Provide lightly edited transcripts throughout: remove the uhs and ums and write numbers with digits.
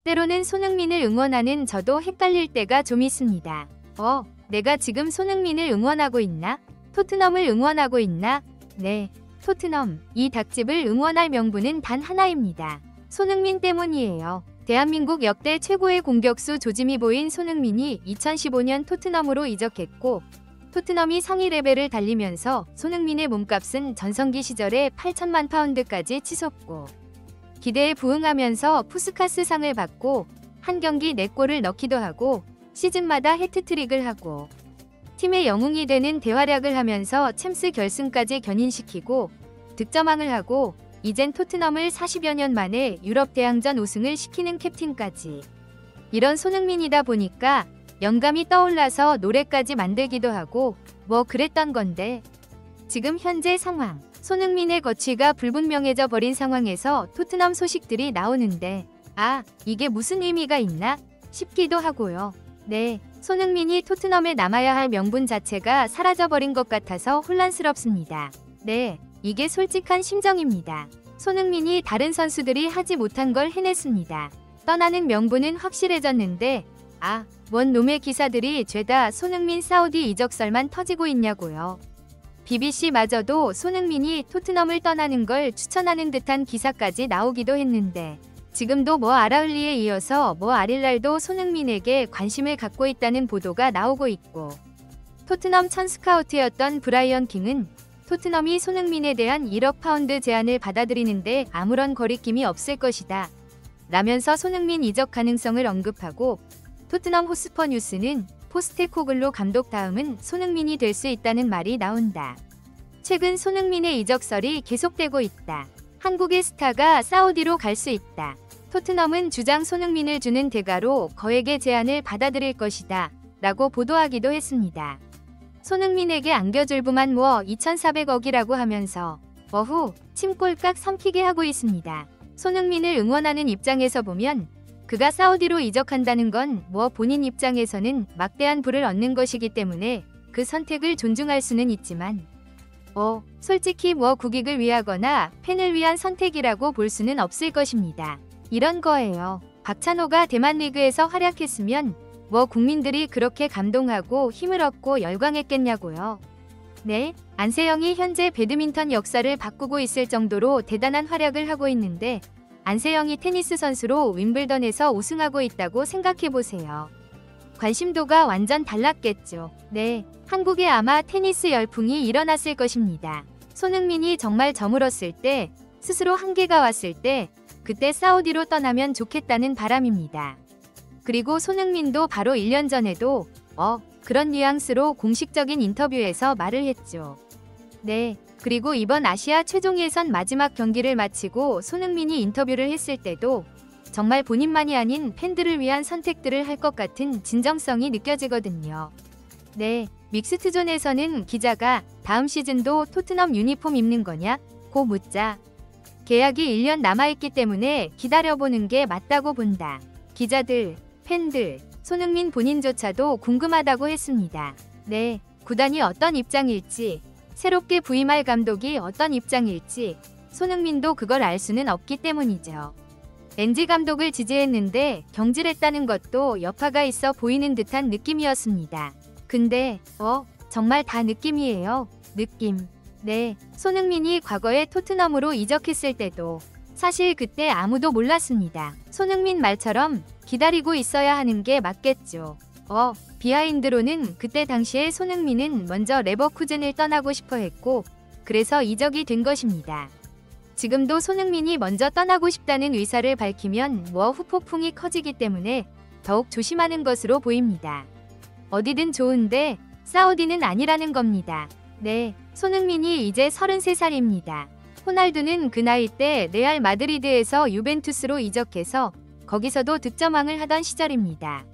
때로는 손흥민을 응원하는 저도 헷갈릴 때가 좀 있습니다. 내가 지금 손흥민을 응원하고 있나? 토트넘을 응원하고 있나? 네, 토트넘, 이 닭집을 응원할 명분은 단 하나입니다. 손흥민 때문이에요. 대한민국 역대 최고의 공격수 조짐이 보인 손흥민이 2015년 토트넘으로 이적했고 토트넘이 상위 레벨을 달리면서 손흥민의 몸값은 전성기 시절에 8천만 파운드까지 치솟고 기대에 부응하면서 푸스카스 상을 받고 한 경기 4골을 넣기도 하고 시즌마다 해트트릭을 하고 팀의 영웅이 되는 대활약을 하면서 챔스 결승까지 견인시키고 득점왕을 하고 이젠 토트넘을 40여 년 만에 유럽 대항전 우승을 시키는 캡틴까지. 이런 손흥민이다 보니까 영감이 떠올라서 노래까지 만들기도 하고 뭐 그랬던 건데 지금 현재 상황, 손흥민의 거취가 불분명해져 버린 상황에서 토트넘 소식들이 나오는데 이게 무슨 의미가 있나 싶기도 하고요. 네, 손흥민이 토트넘에 남아야 할 명분 자체가 사라져버린 것 같아서 혼란스럽습니다. 네, 이게 솔직한 심정입니다. 손흥민이 다른 선수들이 하지 못한 걸 해냈습니다. 떠나는 명분은 확실해졌는데 뭔 놈의 기사들이 죄다 손흥민 사우디 이적설만 터지고 있냐고요. BBC마저도 손흥민이 토트넘을 떠나는 걸 추천하는 듯한 기사까지 나오기도 했는데 지금도 아라흘리에 이어서 아릴랄도 손흥민에게 관심을 갖고 있다는 보도가 나오고 있고 토트넘 천 스카우트였던 브라이언 킹은 토트넘이 손흥민에 대한 1억 파운드 제안을 받아들이는데 아무런 거리낌이 없을 것이다 라면서 손흥민 이적 가능성을 언급하고 토트넘 호스퍼 뉴스는 포스테코글로 감독 다음은 손흥민이 될 수 있다는 말이 나온다. 최근 손흥민의 이적설이 계속되고 있다. 한국의 스타가 사우디로 갈 수 있다. 토트넘은 주장 손흥민을 주는 대가로 거액의 제안을 받아들일 것이다 라고 보도하기도 했습니다. 손흥민에게 안겨줄 부만 2,400억이라고 하면서 침꼴깍 삼키게 하고 있습니다. 손흥민을 응원하는 입장에서 보면 그가 사우디로 이적한다는 건 본인 입장에서는 막대한 부를 얻는 것이기 때문에 그 선택을 존중할 수는 있지만 솔직히 국익을 위하거나 팬을 위한 선택이라고 볼 수는 없을 것입니다. 이런 거예요. 박찬호가 대만 리그에서 활약했으면 국민들이 그렇게 감동하고 힘을 얻고 열광했겠냐고요. 네, 안세영이 현재 배드민턴 역사를 바꾸고 있을 정도로 대단한 활약을 하고 있는데 안세영이 테니스 선수로 윈블던에서 우승하고 있다고 생각해보세요. 관심도가 완전 달랐겠죠. 네, 한국에 아마 테니스 열풍이 일어났을 것입니다. 손흥민이 정말 저물었을 때, 스스로 한계가 왔을 때 그때 사우디로 떠나면 좋겠다는 바람입니다. 그리고 손흥민도 바로 1년 전에도 그런 뉘앙스로 공식적인 인터뷰에서 말을 했죠. 네, 그리고 이번 아시아 최종 예선 마지막 경기를 마치고 손흥민이 인터뷰를 했을 때도 정말 본인만이 아닌 팬들을 위한 선택들을 할 것 같은 진정성이 느껴지거든요. 네, 믹스트존에서는 기자가 다음 시즌도 토트넘 유니폼 입는 거냐? 고 묻자 계약이 1년 남아있기 때문에 기다려보는 게 맞다고 본다. 기자들, 팬들, 손흥민 본인조차도 궁금하다고 했습니다. 네, 구단이 어떤 입장일지 새롭게 부임할 감독이 어떤 입장일지 손흥민도 그걸 알 수는 없기 때문이죠. 엔지 감독을 지지했는데 경질했다는 것도 여파가 있어 보이는 듯한 느낌이었습니다. 근데 정말 다 느낌이에요. 느낌. 네, 손흥민이 과거에 토트넘으로 이적했을 때도 사실 그때 아무도 몰랐습니다. 손흥민 말처럼 기다리고 있어야 하는 게 맞겠죠. 비하인드로는 그때 당시에 손흥민은 먼저 레버쿠젠을 떠나고 싶어 했고 그래서 이적이 된 것입니다. 지금도 손흥민이 먼저 떠나고 싶다는 의사를 밝히면 후폭풍이 커지기 때문에 더욱 조심하는 것으로 보입니다. 어디든 좋은데 사우디는 아니라는 겁니다. 네, 손흥민이 이제 33살입니다. 호날두는 그 나이 때 레알 마드리드에서 유벤투스로 이적해서 거기서도 득점왕을 하던 시절입니다.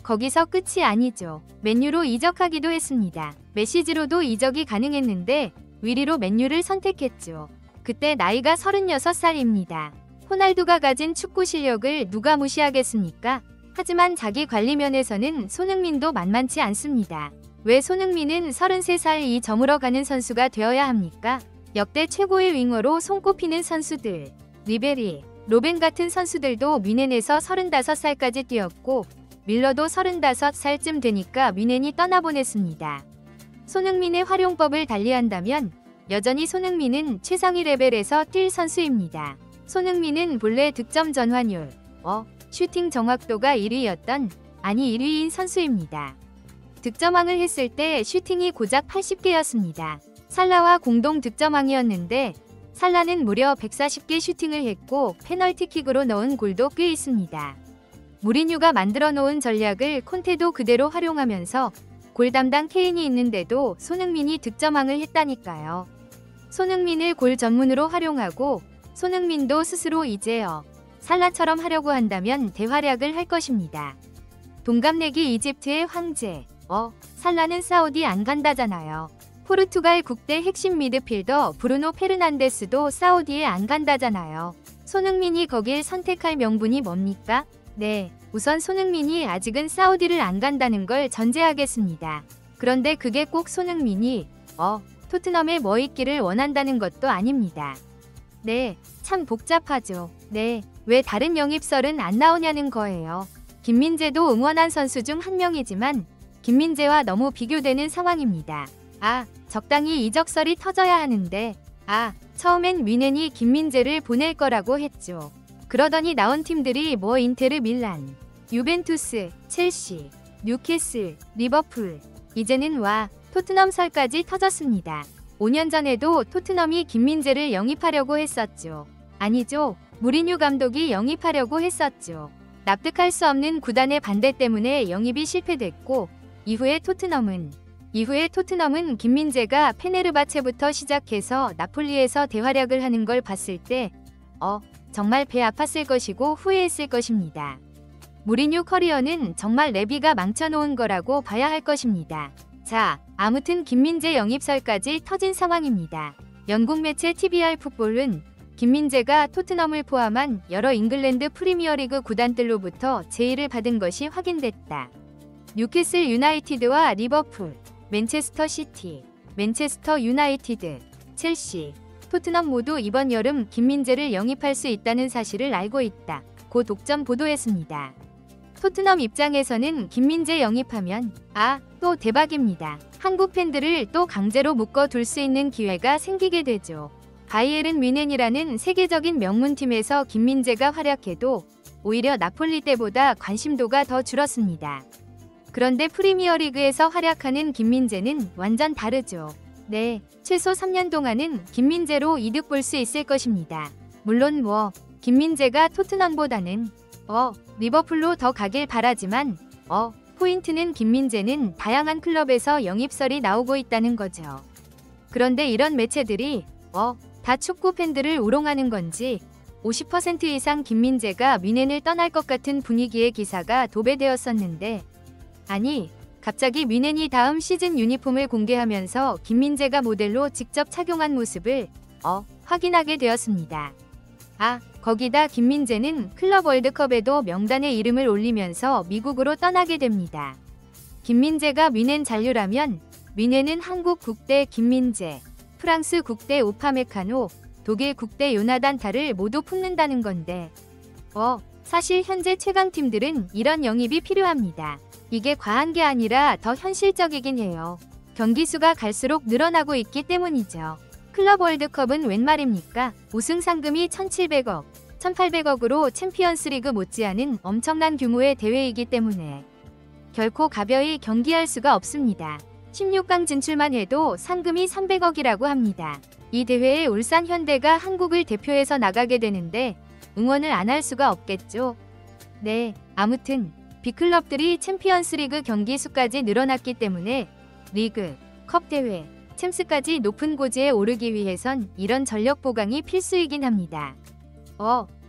거기서 끝이 아니죠. 맨유로 이적하기도 했습니다. 메시지로도 이적이 가능했는데 위리로 맨유를 선택했죠. 그때 나이가 36살입니다. 호날두가 가진 축구 실력을 누가 무시하겠습니까? 하지만 자기 관리 면에서는 손흥민도 만만치 않습니다. 왜 손흥민은 33살이 저물어가는 선수가 되어야 합니까? 역대 최고의 윙어로 손꼽히는 선수들 리베리, 로벤 같은 선수들도 뮌헨에서 35살까지 뛰었고 밀러도 35살쯤 되니까 뮌헨이 떠나보냈습니다. 손흥민의 활용법을 달리한다면 여전히 손흥민은 최상위 레벨에서 뛸 선수입니다. 손흥민은 본래 득점 전환율, 슈팅 정확도가 1위인 선수입니다. 득점왕을 했을 때 슈팅이 고작 80개였습니다. 살라와 공동 득점왕이었는데 살라는 무려 140개 슈팅을 했고 페널티킥으로 넣은 골도 꽤 있습니다. 무리뉴가 만들어 놓은 전략을 콘테도 그대로 활용하면서 골 담당 케인이 있는데도 손흥민이 득점왕을 했다니까요. 손흥민을 골 전문으로 활용하고 손흥민도 스스로 이제요. 살라처럼 하려고 한다면 대활약을 할 것입니다. 동갑내기 이집트의 황제. 살라는 사우디 안 간다잖아요. 포르투갈 국대 핵심 미드필더 브루노 페르난데스도 사우디에 안 간다잖아요. 손흥민이 거길 선택할 명분이 뭡니까? 네, 우선 손흥민이 아직은 사우디를 안 간다는 걸 전제하겠습니다. 그런데 그게 꼭 손흥민이 토트넘에 뭐 있기를 원한다는 것도 아닙니다. 네, 참 복잡하죠. 네, 왜 다른 영입설은 안 나오냐는 거예요. 김민재도 응원한 선수 중 한 명이지만 김민재와 너무 비교되는 상황입니다. 적당히 이적설이 터져야 하는데 처음엔 뮌헨이 김민재를 보낼 거라고 했죠. 그러더니 나온 팀들이 뭐 인테르 밀란, 유벤투스, 첼시, 뉴캐슬, 리버풀, 이제는 토트넘설까지 터졌습니다. 5년 전에도 토트넘이 김민재를 영입하려고 했었죠. 아니죠. 무리뉴 감독이 영입하려고 했었죠. 납득할 수 없는 구단의 반대 때문에 영입이 실패됐고 이후에 토트넘은 김민재가 페네르바체부터 시작해서 나폴리에서 대활약을 하는 걸 봤을 때 정말 배 아팠을 것이고 후회했을 것입니다. 무리뉴 커리어는 정말 레비가 망쳐놓은 거라고 봐야 할 것입니다. 자, 아무튼 김민재 영입설까지 터진 상황입니다. 영국 매체 TVR 풋볼은 김민재가 토트넘을 포함한 여러 잉글랜드 프리미어리그 구단들로부터 제의를 받은 것이 확인됐다. 뉴캐슬 유나이티드와 리버풀, 맨체스터 시티, 맨체스터 유나이티드, 첼시, 토트넘 모두 이번 여름 김민재를 영입할 수 있다는 사실을 알고 있다. 고 독점 보도했습니다. 토트넘 입장에서는 김민재 영입하면 또 대박입니다. 한국 팬들을 또 강제로 묶어둘 수 있는 기회가 생기게 되죠. 바이에른 뮌헨이라는 세계적인 명문팀에서 김민재가 활약해도 오히려 나폴리 때보다 관심도가 더 줄었습니다. 그런데 프리미어리그에서 활약하는 김민재는 완전 다르죠. 네, 최소 3년 동안은 김민재로 이득 볼 수 있을 것입니다. 물론 김민재가 토트넘보다는 리버풀로 더 가길 바라지만 포인트는 김민재는 다양한 클럽에서 영입설이 나오고 있다는 거죠. 그런데 이런 매체들이 다 축구 팬들을 우롱하는 건지 50% 이상 김민재가 뮌헨을 떠날 것 같은 분위기의 기사가 도배되었었는데 갑자기 뮌헨이 다음 시즌 유니폼을 공개하면서 김민재가 모델로 직접 착용한 모습을 확인하게 되었습니다. 거기다 김민재는 클럽 월드컵에도 명단에 이름을 올리면서 미국으로 떠나게 됩니다. 김민재가 뮌헨 잔류라면 뮌헨은 한국 국대 김민재, 프랑스 국대 우파메카노, 독일 국대 요나단 타를 모두 품는다는 건데 사실 현재 최강팀들은 이런 영입이 필요합니다. 이게 과한 게 아니라 더 현실적이긴 해요. 경기 수가 갈수록 늘어나고 있기 때문이죠. 클럽 월드컵은 웬 말입니까? 우승 상금이 1,700억, 1,800억으로 챔피언스리그 못지않은 엄청난 규모의 대회이기 때문에 결코 가벼이 경기할 수가 없습니다. 16강 진출만 해도 상금이 300억이라고 합니다. 이 대회에 울산 현대가 한국을 대표해서 나가게 되는데 응원을 안 할 수가 없겠죠. 네, 아무튼 B클럽들이 챔피언스리그 경기 수까지 늘어났기 때문에 리그, 컵 대회, 챔스까지 높은 고지에 오르기 위해선 이런 전력 보강이 필수이긴 합니다.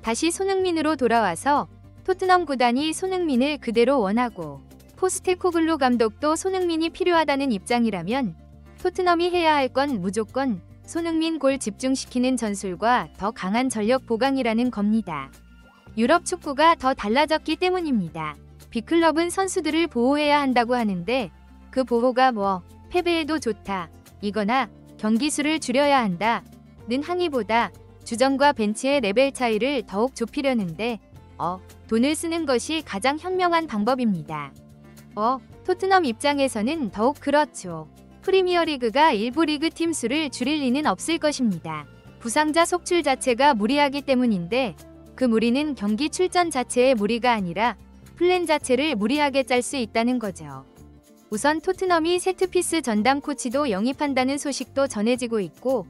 다시 손흥민으로 돌아와서 토트넘 구단이 손흥민을 그대로 원하고 포스테코글루 감독도 손흥민이 필요하다는 입장이라면 토트넘이 해야 할 건 무조건 손흥민 골 집중시키는 전술과 더 강한 전력 보강이라는 겁니다. 유럽 축구가 더 달라졌기 때문입니다. B클럽은 선수들을 보호해야 한다고 하는데 그 보호가 패배해도 좋다, 이거나 경기 수를 줄여야 한다 는 항의보다 주전과 벤치의 레벨 차이를 더욱 좁히려는데 돈을 쓰는 것이 가장 현명한 방법입니다. 토트넘 입장에서는 더욱 그렇죠. 프리미어리그가 일부 리그 팀 수를 줄일 리는 없을 것입니다. 부상자 속출 자체가 무리하기 때문인데 그 무리는 경기 출전 자체의 무리가 아니라 플랜 자체를 무리하게 짤 수 있다는 거죠. 우선 토트넘이 세트피스 전담 코치도 영입한다는 소식도 전해지고 있고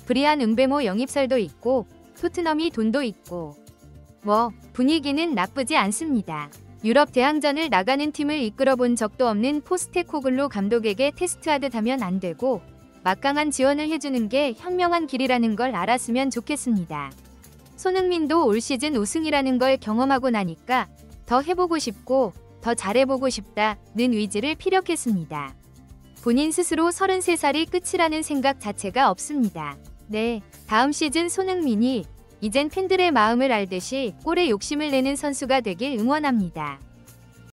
브리안 음베모 영입설도 있고 토트넘이 돈도 있고 분위기는 나쁘지 않습니다. 유럽 대항전을 나가는 팀을 이끌어 본 적도 없는 포스테코글루 감독에게 테스트하듯 하면 안 되고 막강한 지원을 해주는 게 현명한 길이라는 걸 알았으면 좋겠습니다. 손흥민도 올 시즌 우승이라는 걸 경험하고 나니까 더 해보고 싶고 더 잘해보고 싶다는 의지를 피력했습니다. 본인 스스로 33살이 끝이라는 생각 자체가 없습니다. 다음 시즌 손흥민이 이젠 팬들의 마음을 알듯이 골에 욕심을 내는 선수가 되길 응원합니다.